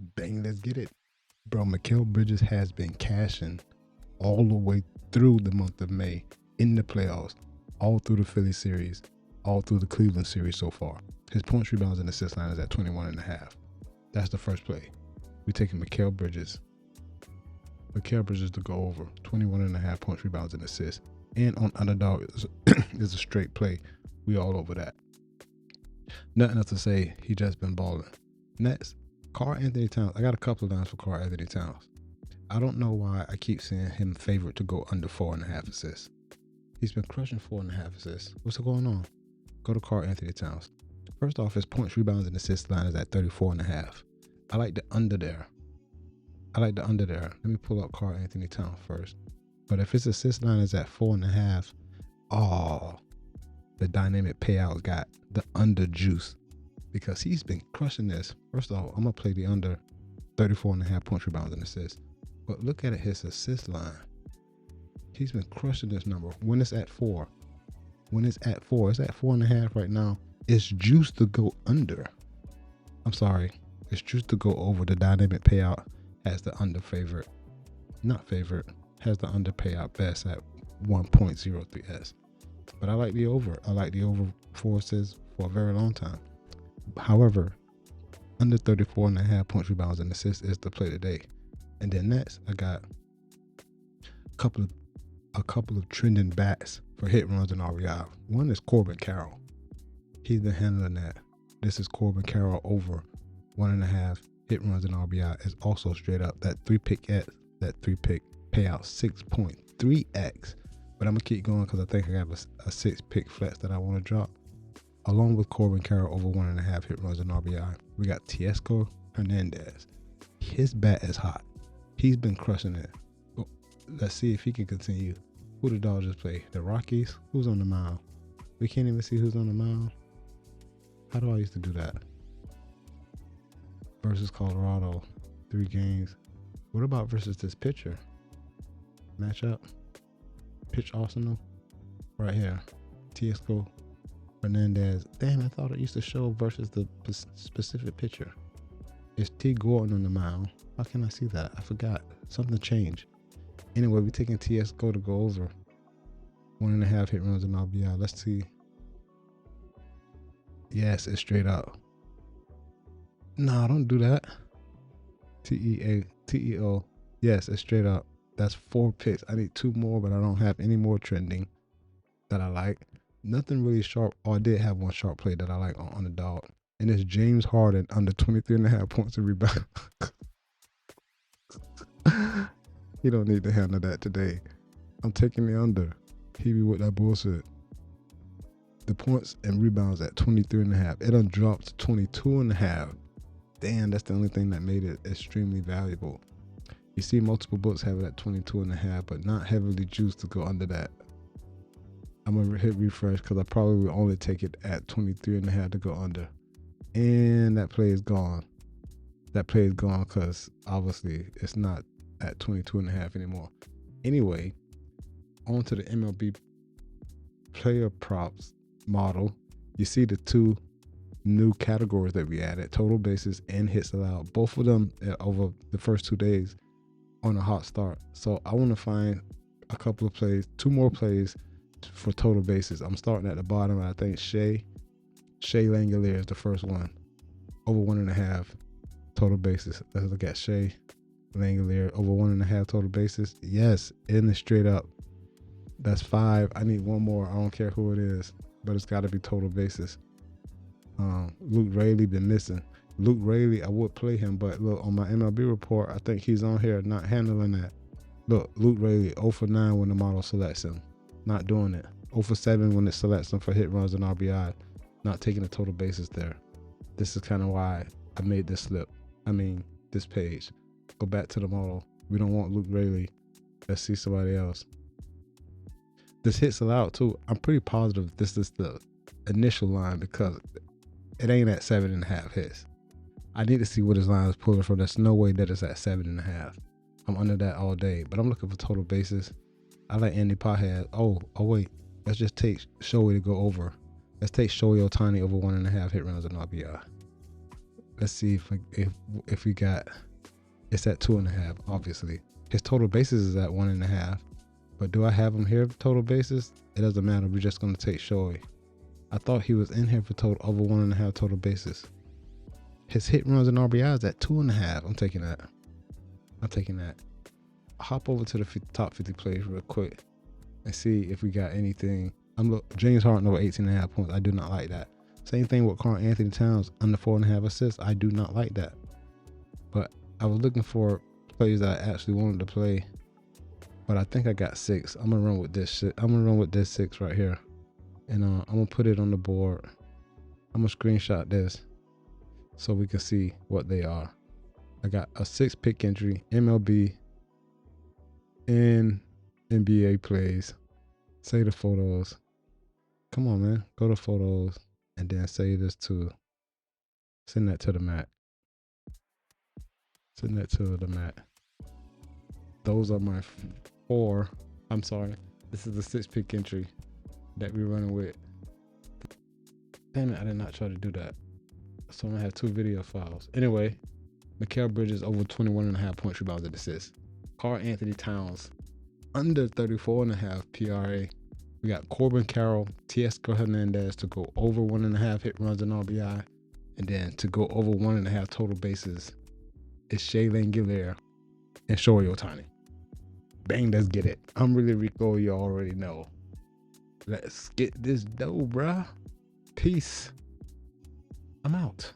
Bang, let's get it. Bro, Mikal Bridges has been cashing all the way through the month of May in the playoffs, all through the Philly series, all through the Cleveland series so far. His points, rebounds, and assist line is at 21.5. That's the first play. We're taking Mikal Bridges. Mikal Bridges to go over 21.5 points, rebounds, and assists. And on underdog is a straight play. We all over that. Nothing else to say. He just been balling. Next, Karl-Anthony Towns. I got a couple of lines for Karl-Anthony Towns. I don't know why I keep seeing him favored to go under 4.5 assists. He's been crushing 4.5 assists. What's going on? Go to Karl-Anthony Towns. First off, his points, rebounds, and assist line is at 34.5. I like the under there. Let me pull up Karl-Anthony Towns first. But if his assist line is at 4.5, the dynamic payout got the under juice because he's been crushing this. First off, I'm gonna play the under 34.5 points, rebounds, and assists. But look at it, his assist line. He's been crushing this number. When it's at 4, it's at 4.5 right now. It's juice to go under. I'm sorry, it's juice to go over. The dynamic payout has the under has the under payout best at 1.03s. But I like the over. I like the over 4 assists for a very long time. However, under 34.5 points, rebounds, and assists is the play today. And then next, I got a couple of trending bats for hit runs and RBI. One is Corbin Carroll. He's been handling that. This is Corbin Carroll over 1.5 hit runs and RBI. Is also straight up that three pick payout 6.3x. But I'm gonna keep going because I think I have a 6-pick flex that I want to drop. Along with Corbin Carroll over 1.5 hit runs and RBI, we got Teoscar Hernandez. His bat is hot. He's been crushing it. Well, let's see if he can continue. Who the Dodgers play? The Rockies? Who's on the mound? We can't even see who's on the mound. How do I used to do that? Versus Colorado, 3 games. What about versus this pitcher? Matchup? Pitch Arsenal? Right here. Teoscar Hernandez. Damn, I thought it used to show versus the specific pitcher. It's T. Gordon on the mound. How can I see that? I forgot. Something changed. Anyway, we're taking Teoscar to go over 1.5 hit runs and RBI. Let's see. Yes, it's straight up. Nah, don't do that. Teo. Yes, it's straight up. That's 4 picks. I need 2 more, but I don't have any more trending that I like. Nothing really sharp. Oh, I did have one sharp play that I like on the dog. And it's James Harden under 23.5 points of rebound. He don't need to handle that today. I'm taking the under. He be with that bullshit. The points and rebounds at 23.5. It done dropped to 22.5. Damn, that's the only thing that made it extremely valuable. You see multiple books have it at 22.5, but not heavily juiced to go under that. I'm going to hit refresh because I probably will only take it at 23.5 to go under. And that play is gone. That play is gone because obviously it's not at 22.5 anymore. Anyway, on to the MLB player props model. You see the 2 new categories that we added, total bases and hits allowed. Both of them over the first 2 days on a hot start. So I want to find a couple of plays, 2 more plays for total bases. I'm starting at the bottom. I think Shea Langelier is the first one. Over 1.5 total bases. Let's look at Shea Langelier over 1.5 total bases. Yes, in the straight up. That's 5. I need 1 more. I don't care who it is, but it's got to be total bases. Luke Raley been missing. Luke Raley, I would play him, but look, on my MLB report, I think he's on here not handling that. Look, Luke Raley, 0 for 9 when the model selects him. Not doing it. 0 for 7 when it selects him for hit runs and RBI. Not taking the total bases there. This is kind of why I made this this page. Go back to the model. We don't want Luke Raley. Let's see somebody else. This hits allowed too. I'm pretty positive this is the initial line because it ain't at 7.5 hits. I need to see what his line is pulling from. There's no way that it's at 7.5. I'm under that all day, but I'm looking for total bases. I like Andy Pajes. Oh wait. Let's just take Shohei to go over. Let's take Shohei Ohtani over 1.5 hit runs and RBI. let's see if we got, it's at 2.5, obviously. His total bases is at 1.5. But do I have him here for total bases? It doesn't matter. We're just gonna take Shohei. I thought he was in here for total over 1.5 total bases. His hit runs and RBIs at 2.5. I'm taking that. Hop over to the top 50 plays real quick and see if we got anything. James Harden over 18.5 points. I do not like that. Same thing with Karl Anthony Towns under 4.5 assists. I do not like that. But I was looking for plays that I actually wanted to play. But I think I got 6. I'm gonna run with this shit. I'm gonna run with this 6 right here. And I'm gonna put it on the board. I'm gonna screenshot this so we can see what they are. I got a 6-pick entry, MLB, and NBA plays. Say the photos. Come on, man. Go to photos and then save this to. Send that to the Mac. Those are my 4. I'm sorry. This is the 6-pick entry that we're running with. Damn it, I did not try to do that. So I'm gonna have 2 video files. Anyway, Mikal Bridges over 21.5 points, rebounds, and assists. Karl Anthony Towns under 34.5 PRA. We got Corbin Carroll, Teoscar Hernandez to go over 1.5 hit runs and RBI. And then to go over 1.5 total bases is Shaylen Gillier and Shohei Ohtani. Bang, let's get it. I'm really Rico, you already know. Let's get this dough, bruh. Peace. I'm out.